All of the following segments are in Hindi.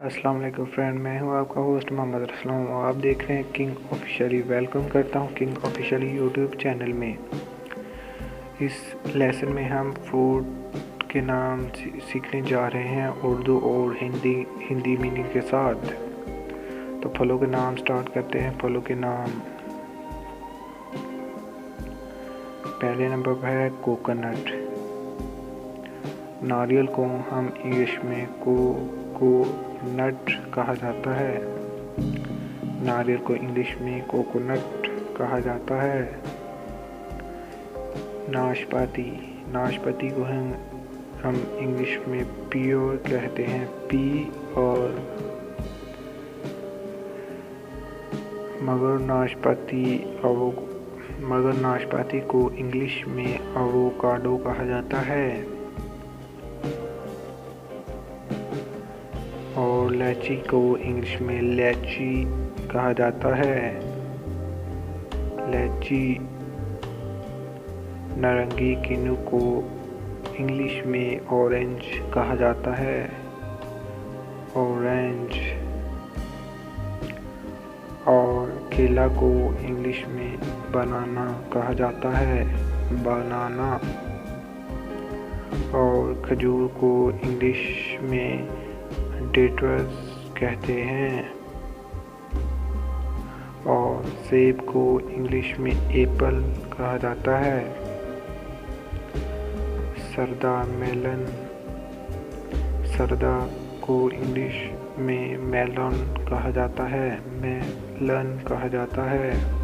अस्सलाम वालेकुम फ्रेंड, मैं हूं आपका होस्ट मोहम्मद रसलम और आप देख रहे हैं किंग ऑफिशियली। वेलकम करता हूं किंग ऑफिशियली यूट्यूब चैनल में। इस लेसन में हम फूड के नाम सीखने जा रहे हैं उर्दू और हिंदी मीनिंग के साथ। तो फलों के नाम स्टार्ट करते हैं। फलों के नाम, पहले नंबर पर है कोकोनट। नारियल को हम इंग्लिश में कोकोनट कहा जाता है। नारियल को इंग्लिश में कोकोनट कहा जाता है। नाशपाती को हम इंग्लिश में पियोर कहते हैं, पी। और मगर नाशपाती को इंग्लिश में एवोकाडो कहा जाता है। और इलायची को इंग्लिश में इलायची कहा जाता है। इलायची। नारंगी किन्नू को इंग्लिश में ऑरेंज कहा जाता है, ऑरेंज। और केला को इंग्लिश में बनाना कहा जाता है, बनाना। और खजूर को इंग्लिश में डेट्स कहते हैं। और सेब को इंग्लिश में एप्पल कहा जाता है। सरदा को इंग्लिश में मेलन कहा जाता है, मेलन कहा जाता है।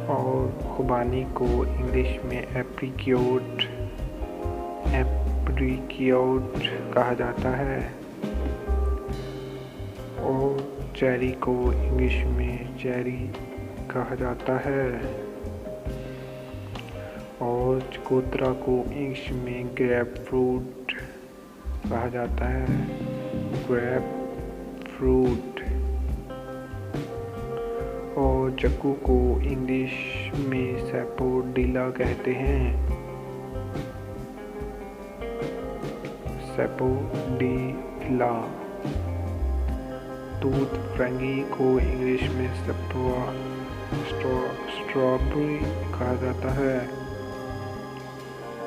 और खुबानी को इंग्लिश में एप्रिकॉट कहा जाता है। और चेरी को इंग्लिश में चेरी कहा जाता है। और चकोतरा को इंग्लिश में ग्रेप फ्रूट कहा जाता है, ग्रेप फ्रूट। और चक्कू को इंग्लिश में सैपोडिला कहते हैं, सैपोडिला। दूध फरंगी को इंग्लिश में स्ट्रॉबेरी कहा जाता है,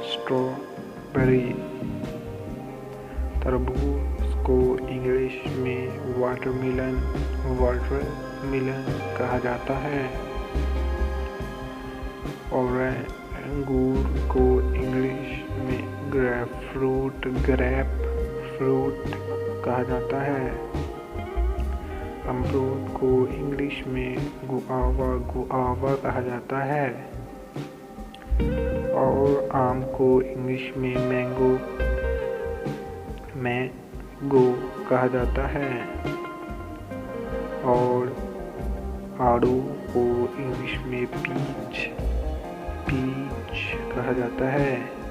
स्ट्रॉबेरी। तरबूज को इंग्लिश में वाटरमेलन कहा जाता है। और अंगूर को इंग्लिश में ग्रेप फ्रूट कहा जाता है। अमरूद को इंग्लिश में गुआवा कहा जाता है। और आम को इंग्लिश में मैंगो कहा जाता है। और आड़ू को इंग्लिश में पीच कहा जाता है।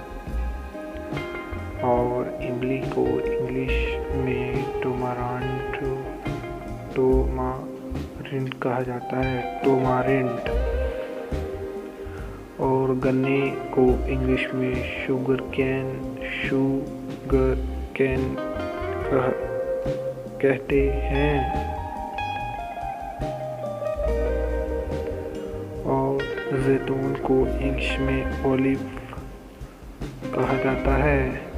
और इमली को इंग्लिश में टोमारिंड कहा जाता है, टोमारिंड। और गन्ने को इंग्लिश में शुगर कैन कहते हैं। और जैतून को इंग्लिश में ओलिव कहा जाता है।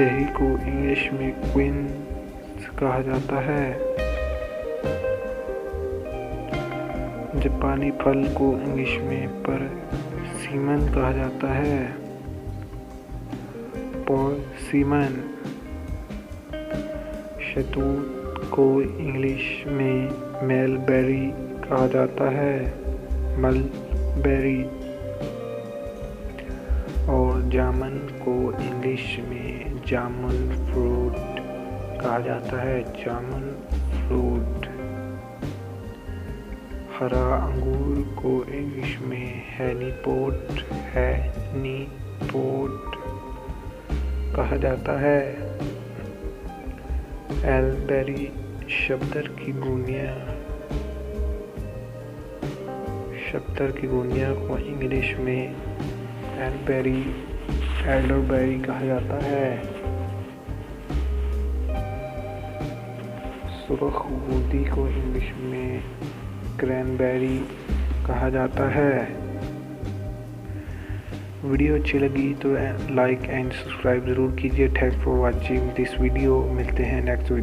दही को इंग्लिश में क्वींस कहा जाता है। जापानी फल को इंग्लिश में परसिमन कहा जाता है, परसिमन। शहतूत को इंग्लिश में मलबेरी कहा जाता है, मलबेरी। और जामुन को इंग्लिश में जामुन फ्रूट कहा जाता है, जामुन फ्रूट। हरा अंगूर को इंग्लिश में हैनीपोट कहा जाता है। एलबेरी शब्दर की गुनिया को इंग्लिश में एलबेरी एल्डरबेरी कहा जाता है। सुर्ख बूंदी को इंग्लिश में क्रैनबेरी कहा जाता है। वीडियो अच्छी लगी तो लाइक एंड सब्सक्राइब ज़रूर कीजिए। Thanks for watching this video. मिलते हैं नेक्स्ट वीडियो।